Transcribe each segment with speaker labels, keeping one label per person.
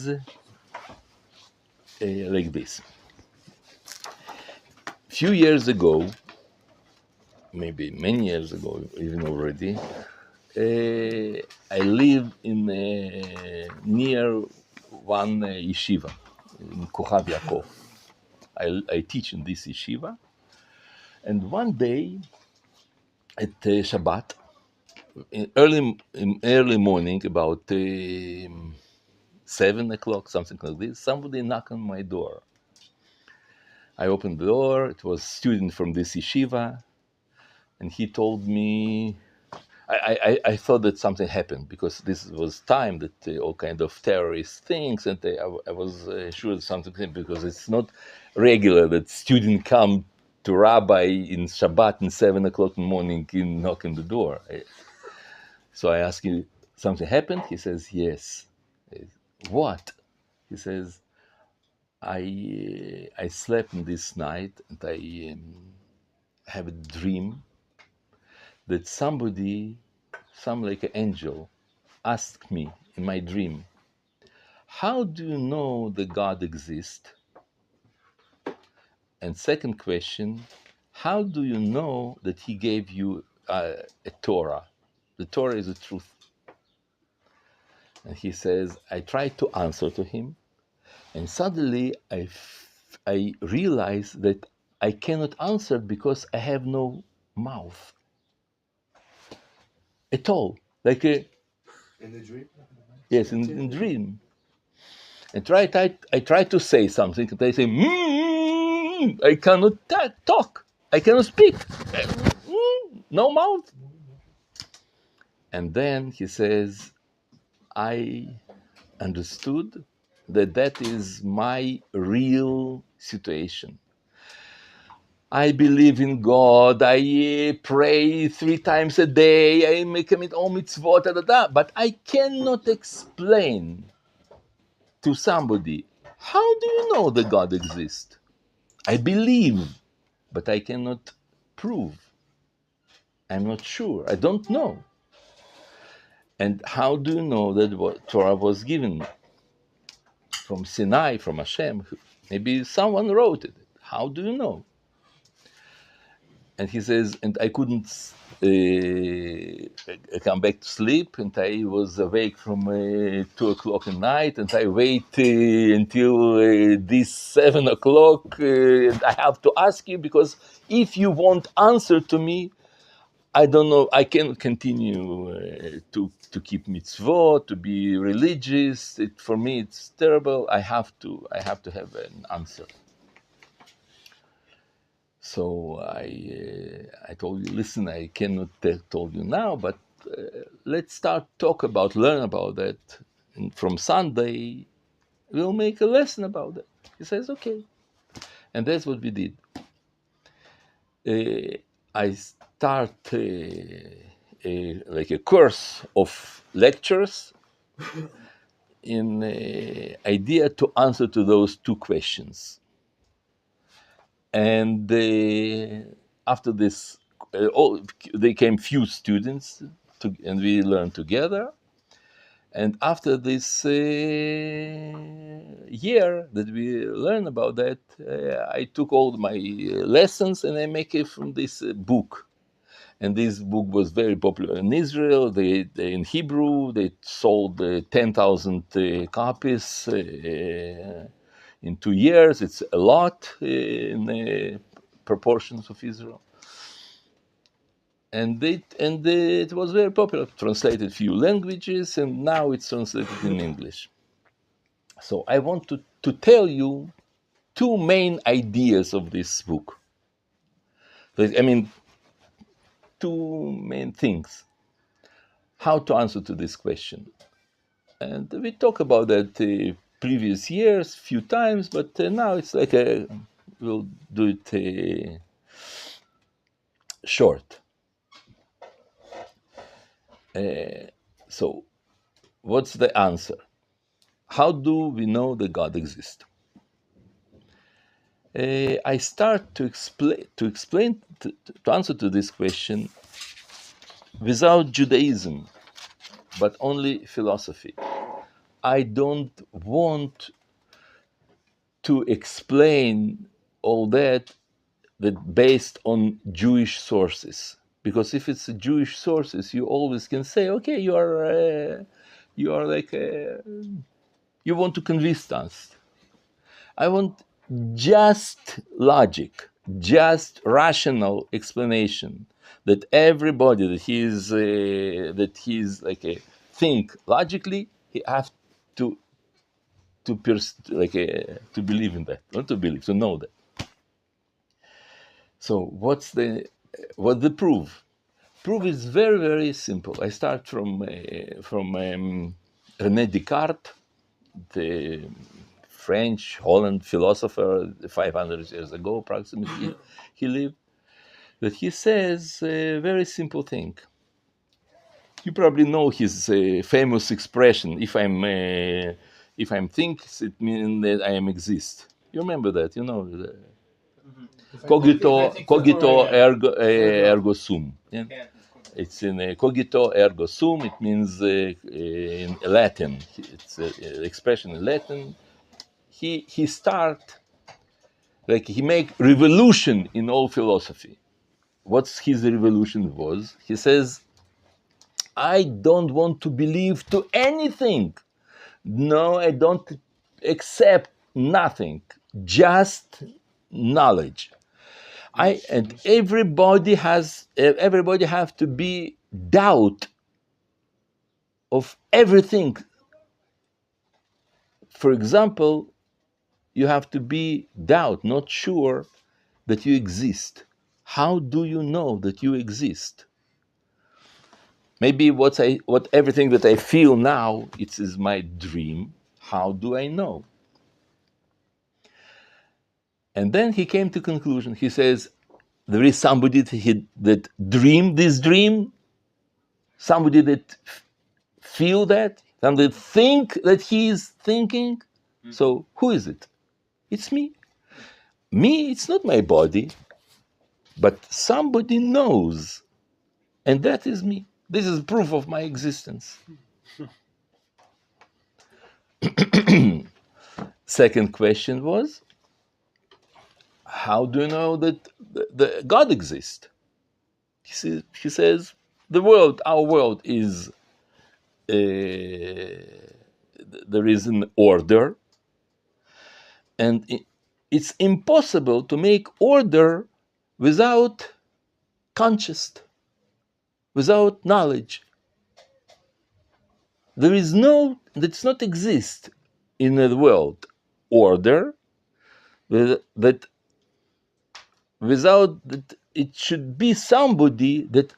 Speaker 1: is like this. Few years ago, maybe many years ago, even already, I live in near one yeshiva in Kochav Yaakov. I teach in this yeshiva, and one day at Shabbat, in early morning, about 7 o'clock, something like this, somebody knocked on my door. I opened the door. It was a student from this yeshiva, and he told me. I thought that something happened because this was time that all kind of terrorist things, and I was sure something happened because it's not regular that students come to Rabbi in Shabbat in 7 o'clock in the morning and knock on the door. So I asked him, something happened? He says, yes. What? He says, I slept in this night and I have a dream that somebody, some like an angel, asked me in my dream, how do you know that God exists? And second question, how do you know that he gave you a Torah? The Torah is the truth. And he says, I tried to answer to him, and suddenly I realized that I cannot answer because I have no mouth at all. Like in
Speaker 2: the dream?
Speaker 1: Yes, in dream. And I try to say something, and I say, I cannot talk. I cannot speak. No mouth. And then he says, I understood that is my real situation. I believe in God. I pray 3 times a day. I commit all mitzvot, but I cannot explain to somebody, how do you know that God exists? I believe, but I cannot prove. I'm not sure. I don't know. And how do you know that what Torah was given from Sinai, from Hashem? Maybe someone wrote it. How do you know? And he says, and I couldn't come back to sleep, and I was awake from 2 o'clock at night, and I wait until this 7 o'clock, and I have to ask you, because if you won't answer to me, I don't know, I can continue to keep mitzvot, to be religious. For me, it's terrible. I have to have an answer. So I told you, listen, I cannot tell you now, but let's learn about that. And from Sunday, we'll make a lesson about it. He says, okay. And that's what we did. I start like a course of lectures in idea to answer to those 2 questions. And after this, they came few students, and we learned together. And after this year that we learned about that, I took all my lessons and I make it from this book. And this book was very popular in Israel. They in Hebrew, they sold 10,000 copies. In 2 years, it's a lot in proportions of Israel. And it was very popular, translated few languages, and now it's translated in English. So I want to tell you 2 main ideas of this book. I mean, 2 main things. How to answer to this question. And we talk about that previous years, few times, but now it's like we'll do it short. So, what's the answer? How do we know that God exists? I start to answer to this question without Judaism, but only philosophy. I don't want to explain all that based on Jewish sources, because if it's Jewish sources, you always can say, okay, you are like you want to convince us. I want just logic, just rational explanation, that everybody that he's like a think logically, he have to to believe in that, not to believe, to know that. So what's the proof? Proof is very, very simple. I start from René Descartes, the French, Holland philosopher, 500 years ago approximately, he lived, that he says a very simple thing. You probably know his famous expression, if I'm thinks, it means that I am exist. You remember that, you know, cogito ergo sum. Yeah? It's in cogito ergo sum. It means in Latin. It's an expression in Latin. He start like he make revolution in all philosophy. What's his revolution was? He says, I don't want to believe to anything. No, I don't accept nothing. Just knowledge. And everybody have to be doubt of everything. For example, you have to be doubt, not sure that you exist. How do you know that you exist? Maybe what everything that I feel now, it is my dream. How do I know? And then he came to conclusion. He says, there is somebody that dreamed this dream, somebody that feel that, somebody that think that he is thinking. Mm-hmm. So who is it? It's me. Me, it's not my body, but somebody knows, and that is me. This is proof of my existence. Second question was, how do you know that the God exists? He says, our world is, there is an order, and it's impossible to make order without conscious, without knowledge. Does not exist in the world order that without that it should be somebody that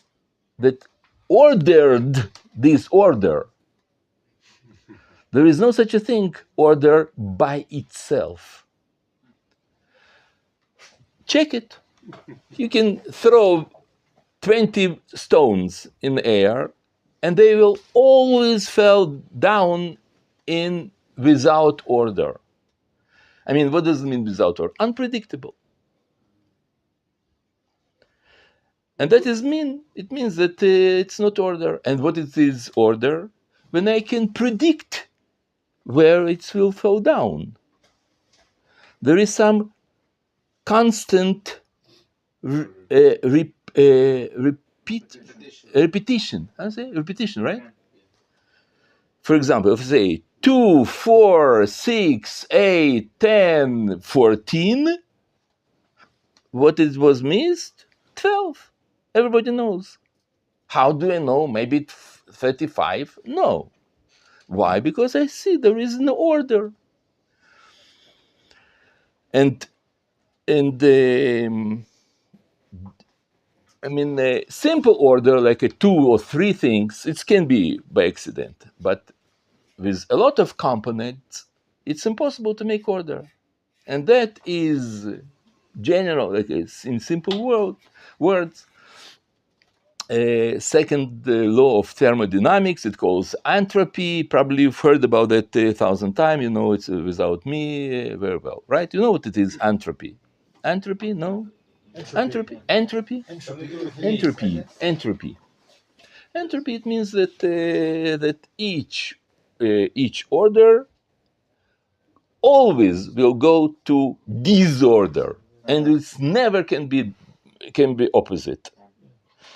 Speaker 1: ordered this order. There is no such a thing, order by itself. Check it. You can throw 20 stones in the air, and they will always fall down in without order. I mean, what does it mean without order? Unpredictable. And it means that it's not order. And what is order? When I can predict where it will fall down. There is some constant repetition. I say repetition, right? For example, if I say 2, 4, 6, 8, 10, 14, what it was missed? 12. Everybody knows. How do I know? Maybe 35? No. Why? Because I see there is no order. And simple order, like a 2 or 3 things, it can be by accident. But with a lot of components, it's impossible to make order. And that is general, like in simple words. Second law of thermodynamics, it calls entropy. Probably you've heard about that 1,000 times. You know it's without me very well, right? You know what it is, entropy. Entropy, no? Entropy. Entropy, it means that each each order always will go to disorder, and it's never can be opposite.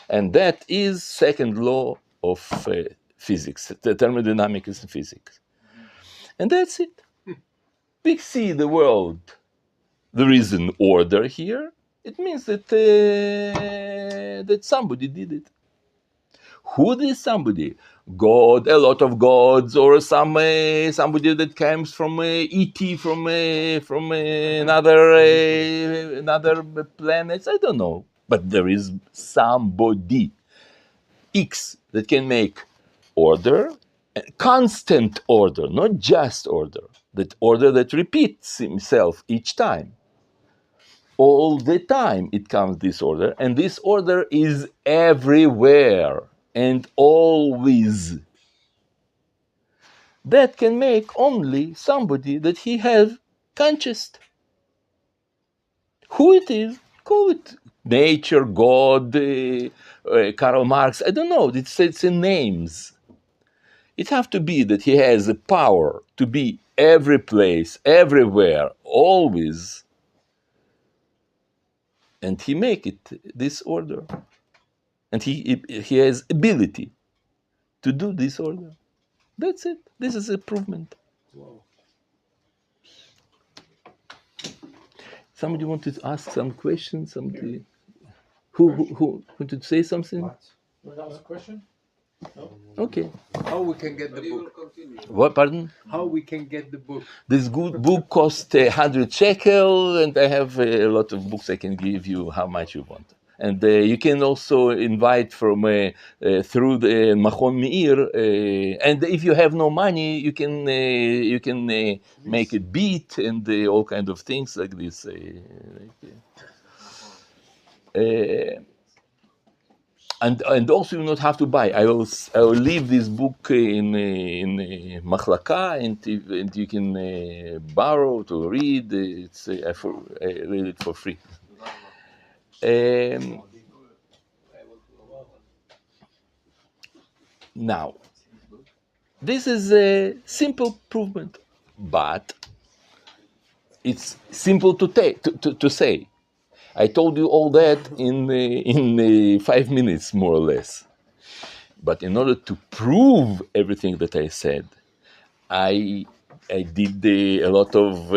Speaker 1: And that is second law of physics, the thermodynamics in physics. And that's it. We see the world. There is an order here. It means that that somebody did it. Who is somebody? God, a lot of gods, or somebody that comes from ET, from another planets. I don't know, but there is somebody X that can make order, constant order, not just order. That order that repeats himself each time. All the time it comes this order, and this order is everywhere and always. That can make only somebody that he has conscious. Who it is, call it nature, God, Karl Marx, I don't know, it's in names. It have to be that he has the power to be every place, everywhere, always, and he make it this order. And he has ability to do this order. That's it. This is improvement.
Speaker 2: Wow.
Speaker 1: Somebody wanted to ask some questions. Somebody who wanted to say something.
Speaker 2: What? You want to ask a question? No?
Speaker 1: Okay.
Speaker 2: How we can get the book?
Speaker 1: What? Pardon?
Speaker 2: How we can get the book?
Speaker 1: This good book cost 100 shekel, and I have a lot of books I can give you how much you want. And you can also invite from through the Machon Meir. And if you have no money, you can make it beat and all kind of things like this. And also you not have to buy. I will leave this book in Machlaka, and you can borrow to read. It's I read it for free. Now, this is a simple improvement, but it's simple to say. I told you all that in 5 minutes, more or less. But in order to prove everything that I said, I did a lot of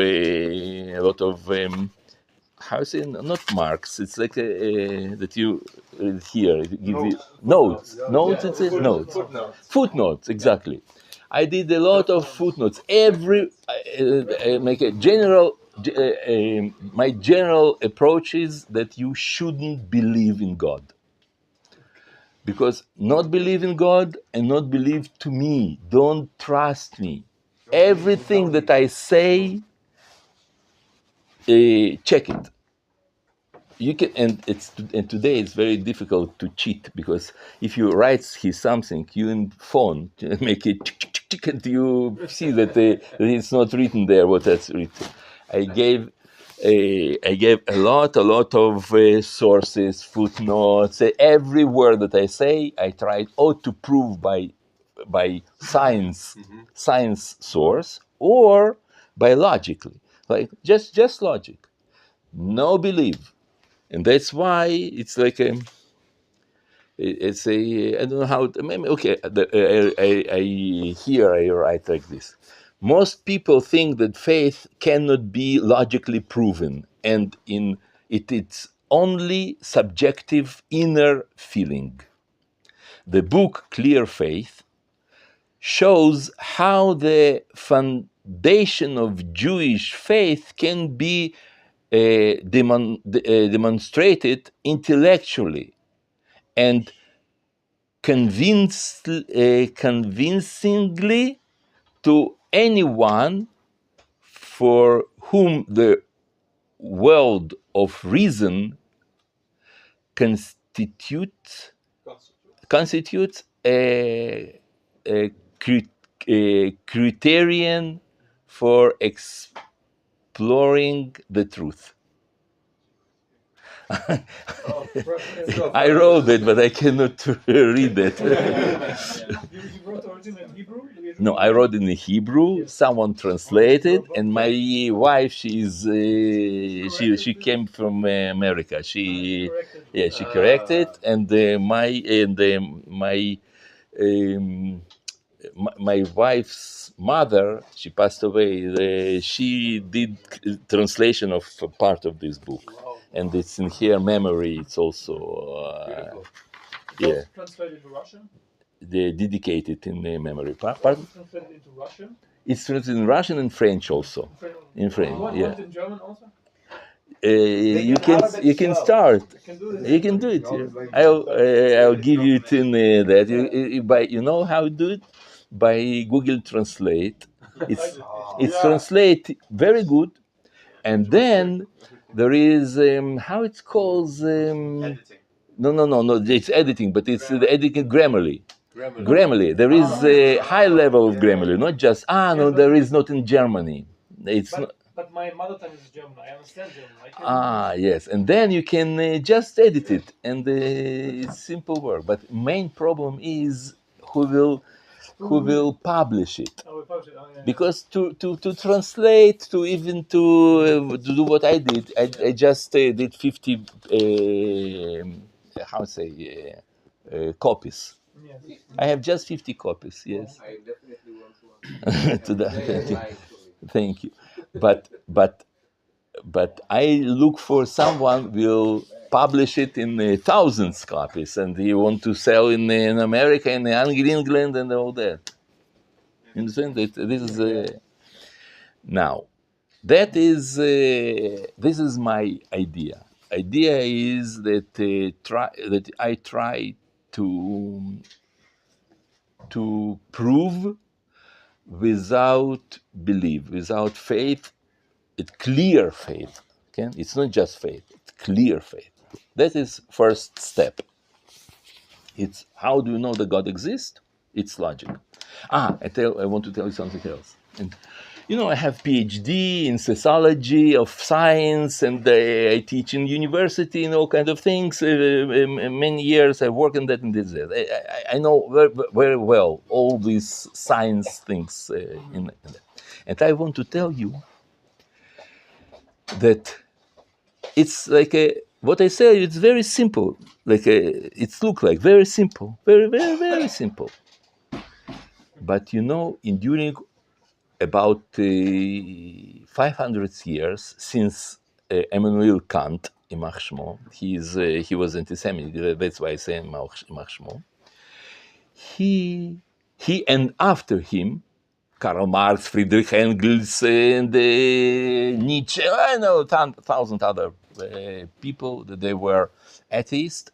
Speaker 1: how is it? Not marks. It's like that you here give you notes. Notes. It says notes. Footnotes. Exactly. I did a lot of footnotes. Make a general. My general approach is that you shouldn't believe in God, because not believe in God and not believe to me. Don't trust me. Everything that I say, check it. You can, and today it's very difficult to cheat, because if you write something, you in phone make it tick, and you see that it's not written there what that's written. I gave a lot of sources, footnotes. Every word that I say, I tried to prove by science source, or by logically, like just logic. No belief. And that's why it's like I don't know how. Okay, I write like this. Most people think that faith cannot be logically proven, and it's only subjective inner feeling. The book Clear Faith shows how the foundation of Jewish faith can be demonstrated intellectually and convincingly to anyone for whom the world of reason constitutes a criterion for exploring the truth. I wrote it, but I cannot read it.
Speaker 3: You wrote original in Hebrew?
Speaker 2: Hebrew?
Speaker 1: No, I wrote in the Hebrew. Someone translated, and my wife, she came from America. She corrected, and um, my wife's mother, she passed away. She did translation of a part of this book, and it's in her memory. It's also yeah.
Speaker 2: Translated to Russian?
Speaker 1: They dedicated in the memory. Pardon?
Speaker 2: Translated into Russian?
Speaker 1: It's translated in Russian and French also. In French,
Speaker 2: You want it in German also?
Speaker 1: You can start. You can do it. I'll give you it in that. You know how to do it? By Google Translate. It's translate very good, and then there is how it's called. No. It's editing, but it's the editing Grammarly. Grammarly. There is a high level of Grammarly, not just no. There is not in Germany. It's not.
Speaker 2: But my mother tongue is German. I understand German.
Speaker 1: Yes, and then you can just edit it, and it's simple work. But main problem is who will publish it, because to translate, to even to do what I did, I just did 50 copies.
Speaker 2: Yes.
Speaker 1: I have just 50 copies. Yes.
Speaker 3: I definitely want to
Speaker 1: to thank you. But I look for someone will publish it in thousands copies, and you want to sell in America, in England, and all that. You understand that this is now. That is this is my idea. Idea is that I try to prove without belief, without faith. It's clear faith. Okay? It's not just faith, it's clear faith. That is first step. It's how do you know that God exists? It's logic. I want to tell you something else. And I have PhD in sociology of science, and I teach in university and all kinds of things. Many years I work in that and this. I know very, very well all these science things in that. And I want to tell you that it's like what I say. It's very simple. It looks like very simple, very, very, very simple. But during about 500 years since Immanuel Kant, Ymach Shmo, he was anti-Semitic. That's why I say Ymach Shmo. He and after him, Karl Marx, Friedrich Engels, and Nietzsche, I know 1,000 other people that they were atheists.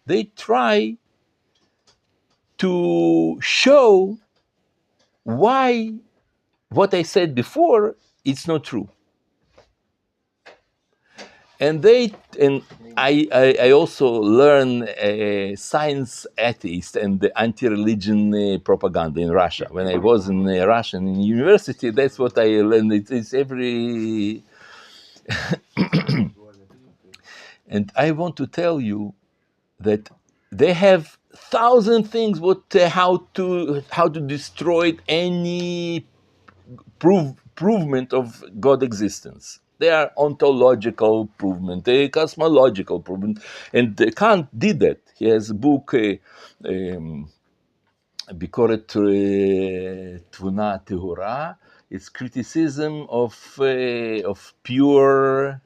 Speaker 1: They try to show why what I said before it's not true. And I also learn science atheist and the anti-religion propaganda in Russia. When I was in Russia in university, that's what I learned. It's every. And I want to tell you that they have 1,000 things how to destroy any provement of God existence. They are ontological provement, they cosmological provement, and Kant did that. He has a book, Bikoret Tvuna Tehora. It's criticism of pure.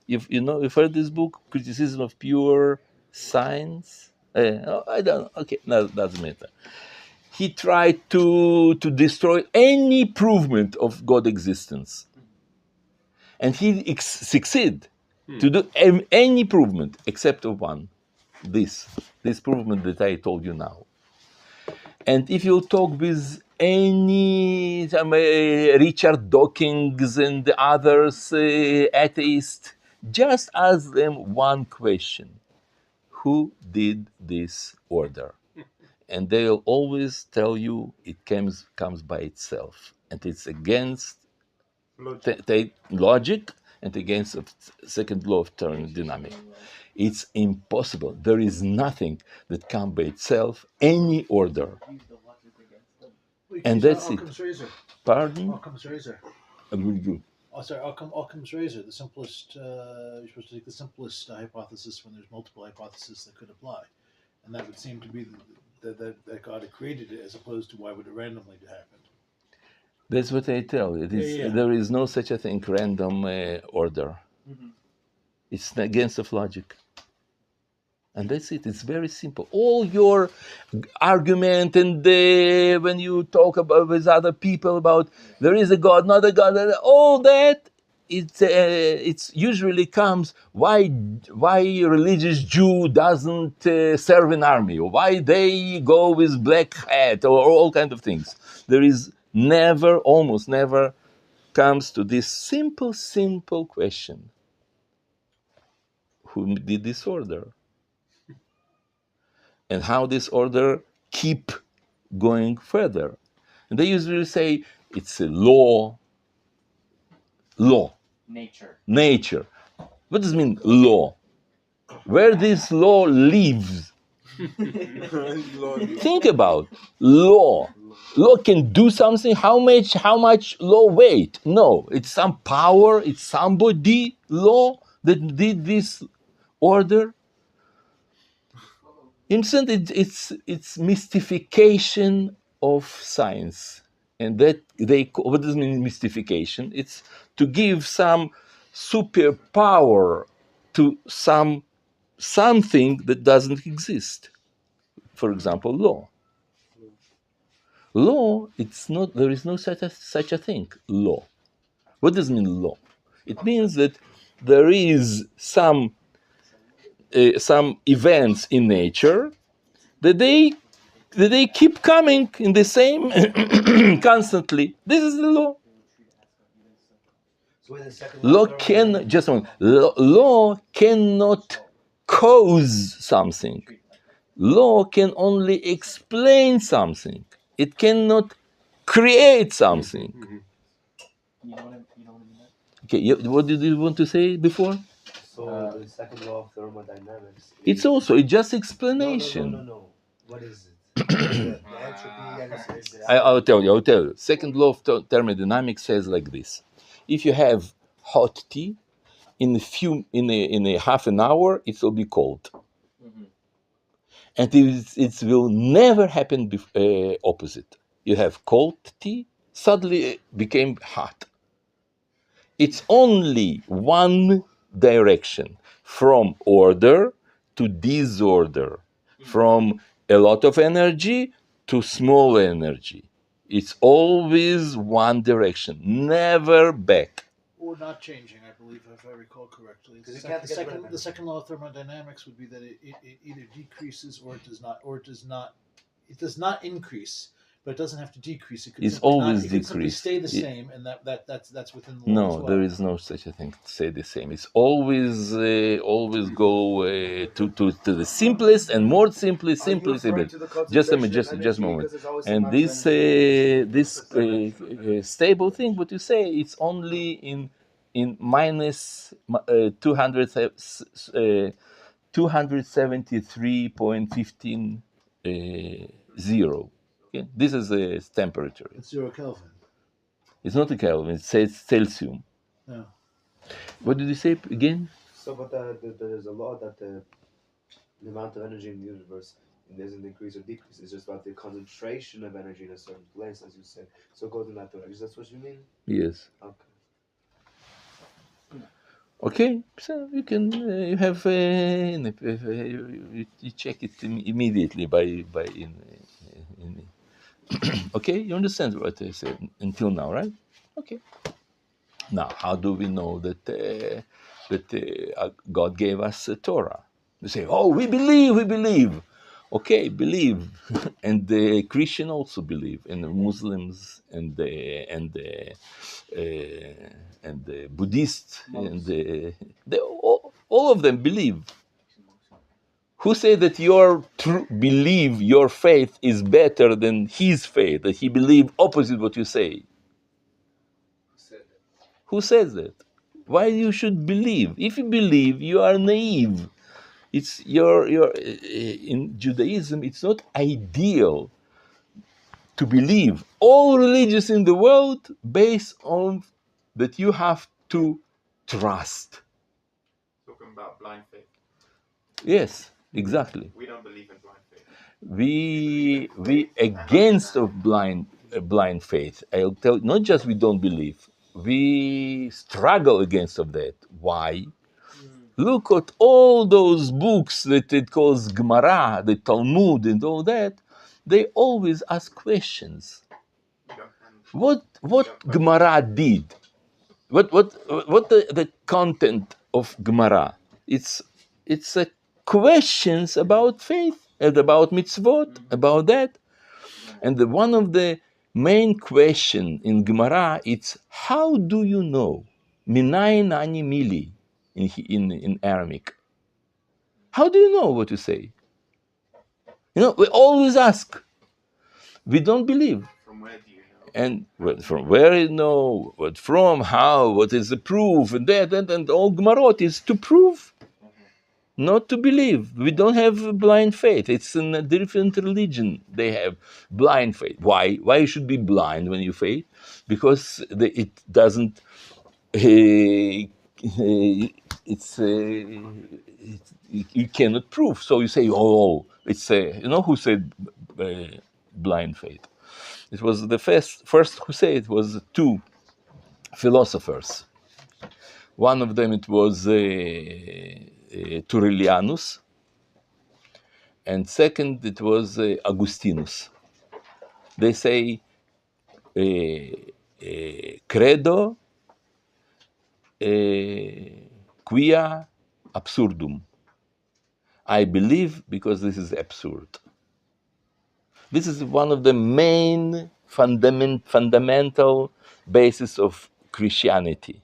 Speaker 1: You've heard this book, Criticism of Pure Science. I don't know. Okay, no, doesn't matter. He tried to destroy any provement of God existence. And he succeeded to do any provement except of one. This provement that I told you now. And if you talk with any Richard Dawkins and the others, atheists, just ask them one question. Who did this order? And they'll always tell you it comes by itself. And it's against logic and against second law of thermodynamics. It's impossible. There is nothing that comes by itself, any order. And that's it.
Speaker 4: Occam's razor.
Speaker 1: Pardon?
Speaker 4: Occam's razor.
Speaker 1: Good.
Speaker 4: Oh, sorry, Occam's razor. The simplest. You're supposed to take the simplest hypothesis when there's multiple hypotheses that could apply, and that would seem to be that God had created it, as opposed to why would it randomly happen?
Speaker 1: That's what I tell. It is
Speaker 4: Yeah.
Speaker 1: There is no such a thing, random order.
Speaker 2: Mm-hmm.
Speaker 1: It's against of logic. And that's it. It's very simple. All your argument and when you talk about with other people about there is a God, not a God, all that it's usually comes why religious Jew doesn't serve an army, or why they go with black hat, or all kind of things. There is never, almost never, comes to this simple question: who did this order? And how this order keep going further. And they usually say it's a law. Nature. What does it mean, law? Where this law lives? Think about law. Law can do something. How much law weight? No, it's some power. It's somebody law that did this order. Instant, it's mystification of science, and that what does it mean mystification? It's to give some superpower to something that doesn't exist. For example, law. Law, it's not. There is no such a thing. Law. What does it mean law? It means that there is some events in nature that they keep coming in the same constantly. This is the law. Law cannot cause something. Law can only explain something. It cannot create something. Okay, what did you want to say before?
Speaker 3: So the second law of thermodynamics.
Speaker 1: It's just explanation.
Speaker 3: No. What is it? The entropy and
Speaker 1: I'll tell you. Second law of thermodynamics says like this: if you have hot tea, in a half an hour, it will be cold, and it will never happen opposite. You have cold tea, suddenly it became hot. It's only one direction, from order to disorder, from a lot of energy to small energy. It's always one direction, never back.
Speaker 4: Or not changing, I believe, if I recall correctly. The second law of thermodynamics would be that it either decreases or it does not increase. But it doesn't have to decrease. It could
Speaker 1: It's always
Speaker 4: decrease. Stay the same, and that's within the law as well.
Speaker 1: There is no such a thing to say the same. It's always go to the simplest and more simply. Just a moment. And this stable thing, what you say, it's only in minus 273.15 zero. Okay? This is the temperature.
Speaker 4: It's 0 Kelvin.
Speaker 1: It's not a Kelvin, it says Celsius.
Speaker 4: Yeah.
Speaker 1: What did you say again?
Speaker 3: So, but there's a law that the amount of energy in the universe doesn't increase or decrease. It's just about the concentration of energy in a certain place, as you said. So it goes in that direction. That's what you mean?
Speaker 1: Yes.
Speaker 3: Okay.
Speaker 1: Okay, so you can you have you check it immediately by in okay, you understand what I said until now, right? Okay. Now, how do we know that God gave us a Torah? We say, "Oh, we believe." Okay, believe, and the Christian also believe, and the Muslims, and the Buddhists, and all of them believe. Who say that your belief, your faith is better than his faith, that he believe opposite what you say? Who says that? Why you should believe? If you believe, you are naive. It's your in Judaism, it's not ideal to believe. All religions in the world based on that you have to trust.
Speaker 5: Talking about blind faith.
Speaker 1: Yes, exactly.
Speaker 5: We don't believe in blind faith.
Speaker 1: We against of blind faith. I'll tell you, not just we don't believe, we struggle against of that. Why? Look at all those books that it calls Gemara, the Talmud, and all that. They always ask questions. What Gemara did? What the content of Gemara? It's a questions about faith and about mitzvot, about that. And one of the main question in Gemara, it's how do you know? Minayin ani mili in Aramaic. How do you know what to say? We always ask. We don't believe.
Speaker 5: From where do you know?
Speaker 1: And from where you know, what from, how, what is the proof, and that, and all Gemarot is to prove, not to believe. We don't have blind faith. It's in a different religion. They have blind faith. Why? Why you should be blind when you faith? Because it doesn't. You cannot prove. So you say, oh, it's who said blind faith? It was the first who said it was two philosophers. One of them it was Turelianus, and second it was Augustinus. They say credo quia absurdum. I believe because this is absurd. This is one of the main fundamental basis of Christianity.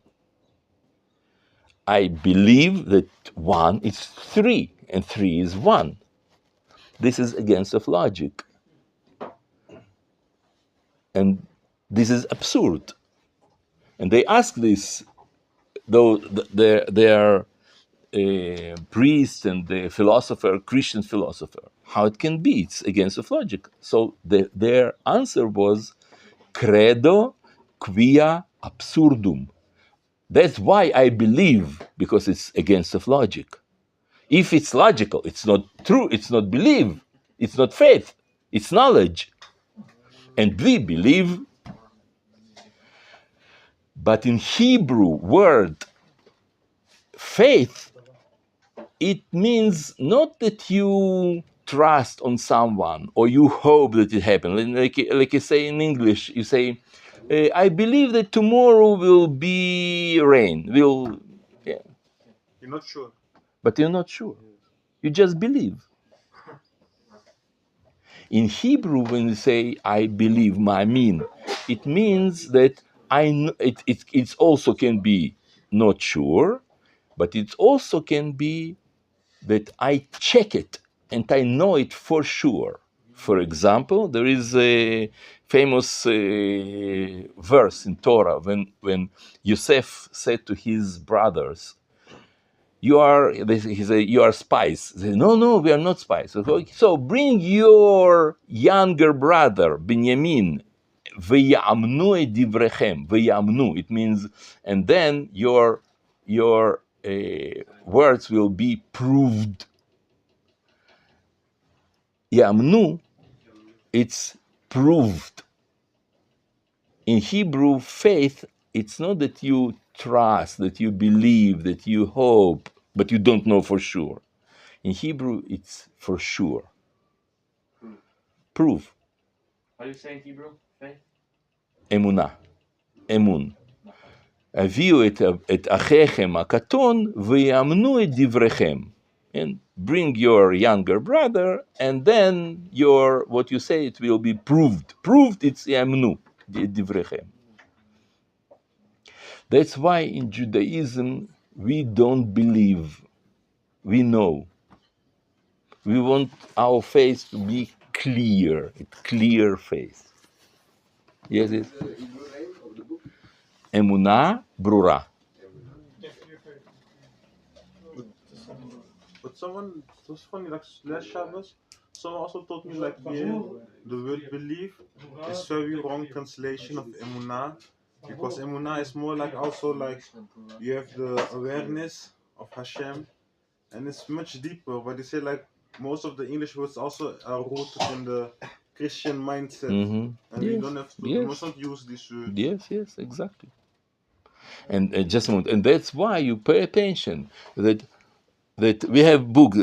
Speaker 1: I believe that 1 is 3 and 3 is 1. This is against of logic. And this is absurd. And they ask this, though their priest and the philosopher, Christian philosopher, how it can be, it's against of logic. So their answer was credo quia absurdum. That's why I believe, because it's against of logic. If it's logical, it's not true, it's not belief, it's not faith, it's knowledge. And we believe. But in Hebrew word, faith, it means not that you trust on someone or you hope that it happens. Like you say in English, you say, I believe that tomorrow will be rain.
Speaker 5: You're not sure.
Speaker 1: But you're not sure. You just believe. In Hebrew, when you say, I believe, ma'amin, it means that it also can be not sure, but it also can be that I check it and I know it for sure. For example, there is a famous verse in Torah when Yosef said to his brothers, you are spies. They say, no, we are not spies. So bring your younger brother, Binyamin, v'yamnu et divrechem. V'yamnu, it means, and then your words will be proved. Yamnu, it's proved. In Hebrew, faith, it's not that you trust, that you believe, that you hope, but you don't know for sure. In Hebrew, it's for sure. Prove.
Speaker 2: How do you say in Hebrew? Faith?
Speaker 1: Emunah. Emun. הביאו את אחיכם הקטון ויאמנו את דבריכם. And bring your younger brother, and then what you say, it will be proved. Proved, it's יאמנו, דבריכם. That's why in Judaism, we don't believe. We know. We want our faith to be clear, a clear faith. Yes, yes. Emunah brura.
Speaker 5: But someone, it was funny, like last Shabbos, someone also told me like the word belief is very wrong translation of emunah, because emunah is more like also like you have the awareness of Hashem, and it's much deeper. But they say like most of the English words also are rooted in the Christian mindset, and we don't have to. We must not use these words.
Speaker 1: Yes, exactly. And just a moment, and that's why you pay attention that we have book,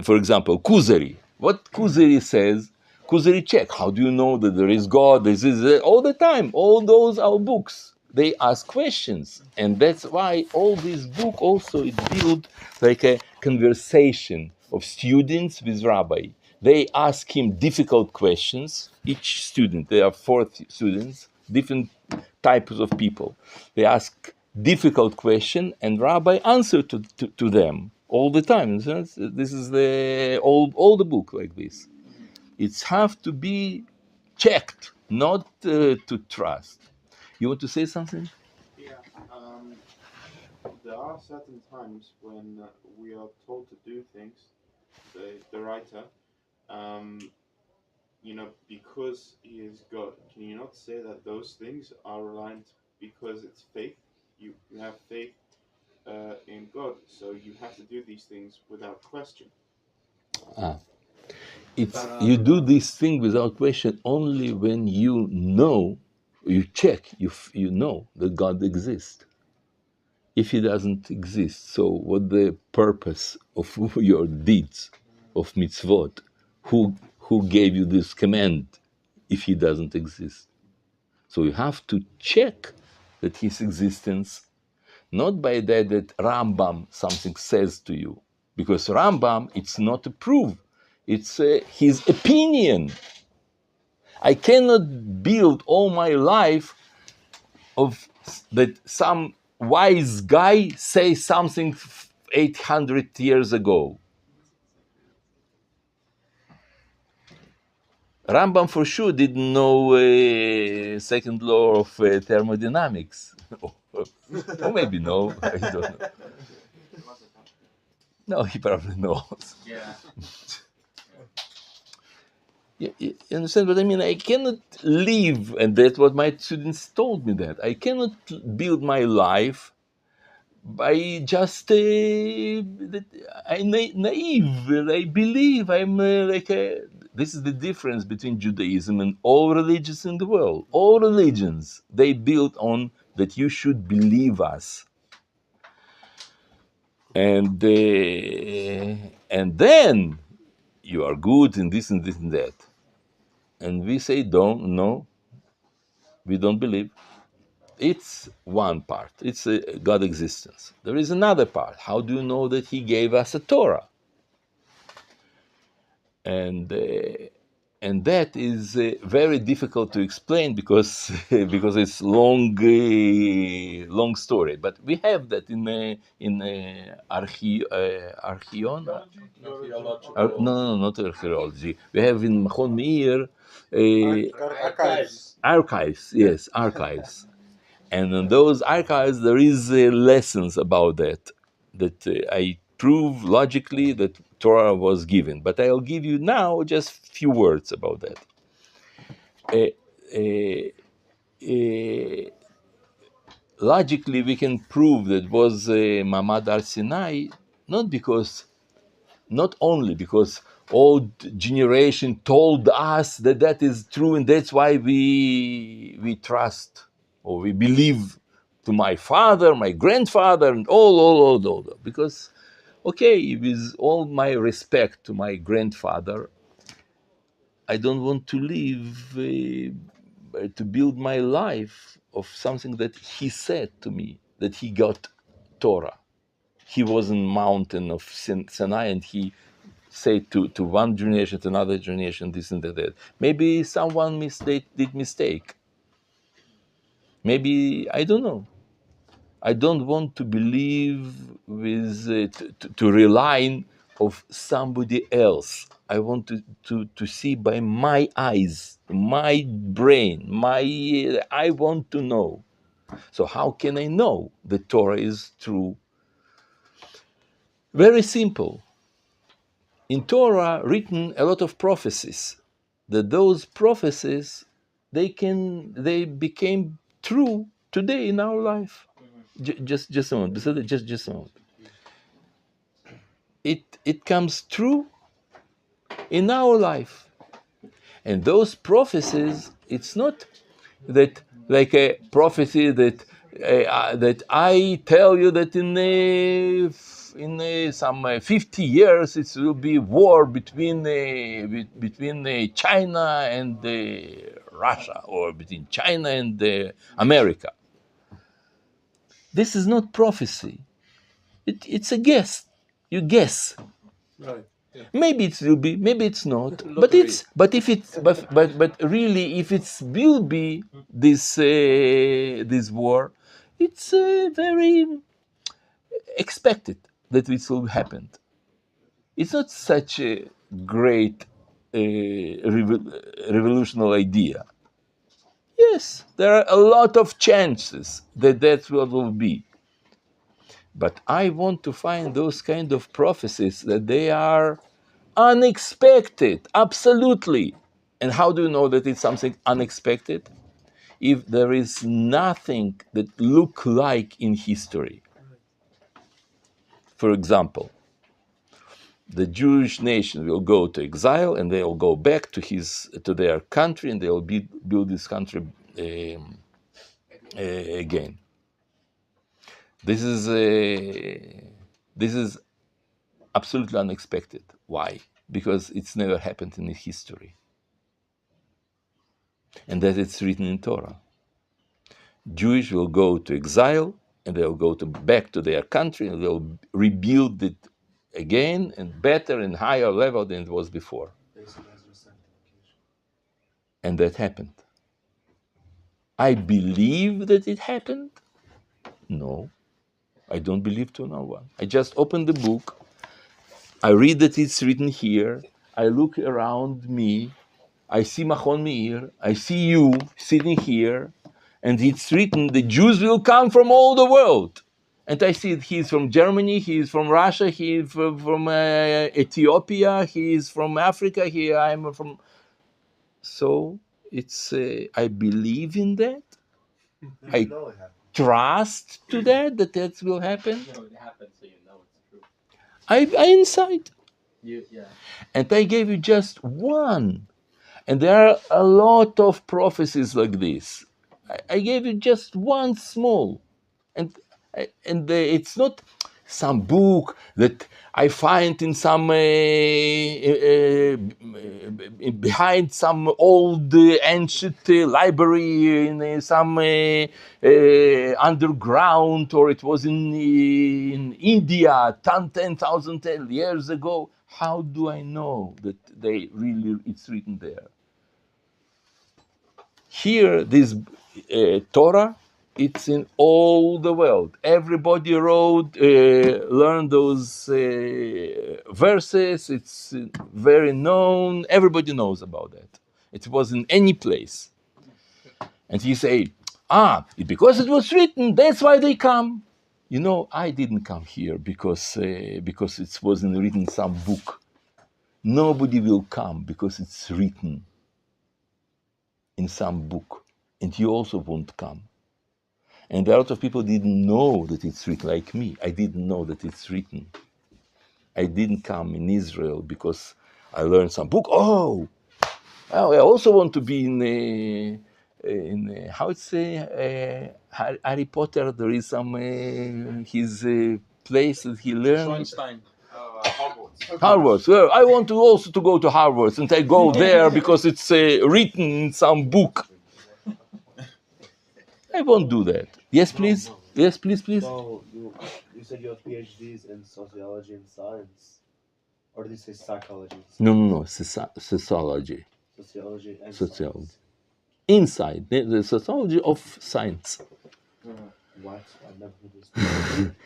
Speaker 1: for example, Kuzari. What Kuzari says, Kuzari check. How do you know that there is God? This is all the time. All those are books. They ask questions, and that's why all this book also is built like a conversation of students with Rabbi. They ask him difficult questions. Each student, there are 4 students, different types of people. They ask difficult question, and Rabbi answer to them all the time. This is the all the book like this. It's have to be checked, not to trust. You want to say something?
Speaker 6: Yeah. There are certain times when we are told to do things. The writer, because he is God, can you not say that those things are reliant because it's faith? You have faith in God, so you have to do these things without question.
Speaker 1: It's you do this thing without question only when you know, you check, you know that God exists. If he doesn't exist, so what the purpose of your deeds, of mitzvot? Who gave you this command if he doesn't exist? So you have to check that his existence, not by that Rambam something says to you, because Rambam, it's not a proof, it's his opinion. I cannot build all my life of that some wise guy say something 800 years ago. Rambam for sure didn't know second law of thermodynamics. Or maybe no, I don't know. No, he probably knows.
Speaker 2: Yeah.
Speaker 1: You understand what I mean? I cannot live, and that's what my students told me, that I cannot build my life by just naive. I believe I'm this is the difference between Judaism and all religions in the world. All religions, they build on that you should believe us, and then you are good in this and this and that. And we say, no, we don't believe. It's one part. It's God existence. There is another part. How do you know that he gave us a Torah? And that is very difficult to explain because because it's long story. But we have that in Archeon. No, not archaeology. We have in Machon Meir archives. Yes, archives. And in those archives, there is lessons about that I prove logically that Torah was given. But I'll give you now just few words about that. Logically, we can prove that was Mamad Ar Sinai, not only because old generation told us that is true, and that's why we trust or we believe to my father, my grandfather, and all. Because, okay, with all my respect to my grandfather, I don't want to live to build my life of something that he said to me, that he got Torah. He was in mountain of Sinai, and he said to one generation, to another generation, this and that. Maybe someone did mistake. Maybe, I don't know. I don't want to believe with to rely of somebody else. I want to see by my eyes, my brain, I want to know. So how can I know the Torah is true? Very simple. in Torah written a lot of prophecies. That those prophecies they became true today in our life. Just a moment. Just a moment. It comes true in our life, and those prophecies. It's not that like a prophecy that I tell you that in some 50 years it will be war between China and Russia, or between China and America. This is not prophecy. It's a guess. You guess.
Speaker 4: Right. Yeah.
Speaker 1: Maybe it will be, maybe it's not. But really, if it will be this war, it's very expected that it will happen. It's not such a great revolutionary idea. Yes, there are a lot of chances that that's what will be. But I want to find those kind of prophecies that they are unexpected, absolutely. And how do you know that it's something unexpected? If there is nothing that look like in history. For example, the Jewish nation will go to exile and they will go back to their country, and they will build this country again. This is absolutely unexpected. Why? Because it's never happened in history. And that it's written in Torah. Jewish will go to exile, and they'll go back to their country, and they'll rebuild it again and better and higher level than it was before. And that happened. I believe that it happened? No, I don't believe to no one. I just open the book, I read that it's written here, I look around me, I see Machon Meir, I see you sitting here, and it's written the Jews will come from all the world. And I see he's from Germany, he's from Russia, he's from Ethiopia, he's from Africa, here I'm from... So it's, I believe in that. I trust to that will happen.
Speaker 2: No, it happened, so you know it's true.
Speaker 1: I inside.
Speaker 2: Yeah.
Speaker 1: And I gave you just one. And there are a lot of prophecies like this. I gave you just one small. And it's not some book that I find in some behind some old ancient library in some underground, or it was in India 10,000 years ago. How do I know that it's written there? Here, this Torah, it's in all the world. Everybody learned those verses. It's very known. Everybody knows about that. It was in any place. And he say, because it was written, that's why they come. You know, I didn't come here because it wasn't written in some book. Nobody will come because it's written in some book, and you also won't come. And a lot of people didn't know that it's written, like me. I didn't know that it's written. I didn't come in Israel because I learned some book. I also want to be in how it say Harry Potter. There is some his place that he learned. Harvard. Well, I want to also to go to Harvard, and I go there because it's written in some book. I won't do that. Yes, please. No. Yes, please.
Speaker 3: So you said you have PhDs in sociology and science, or did you say psychology?
Speaker 1: No. Sociology.
Speaker 3: Sociology and
Speaker 1: sociology.
Speaker 3: Science.
Speaker 1: Inside the sociology of science.
Speaker 3: What? I've never heard this.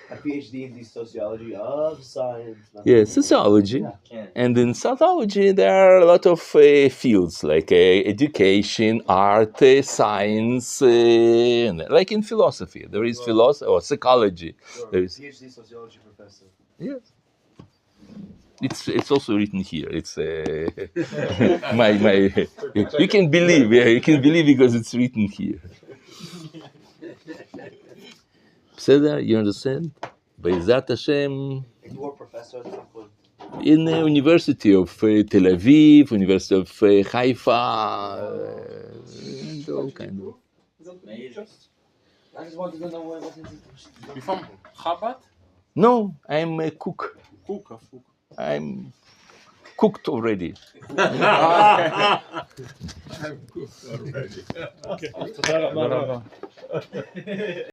Speaker 3: A PhD in the sociology of science.
Speaker 1: Yes, sociology.
Speaker 3: Yeah.
Speaker 1: And in sociology, there are a lot of fields like education, art, science, like in philosophy. There is philosophy or psychology.
Speaker 3: Sure.
Speaker 1: There is
Speaker 3: PhD sociology professor.
Speaker 1: yes. It's also written here. It's my. You can believe, yeah, you can believe because it's written here. בסדר, you understand? בעזרת השם.
Speaker 3: You were professor at some point.
Speaker 1: In the University of Tel Aviv, University of Haifa, and all kind of.
Speaker 3: I just wanted to know what is it.
Speaker 5: You from Chabad?
Speaker 1: No, I'm a cook.
Speaker 5: Cook.
Speaker 1: I'm cooked already.
Speaker 2: תודה רבה.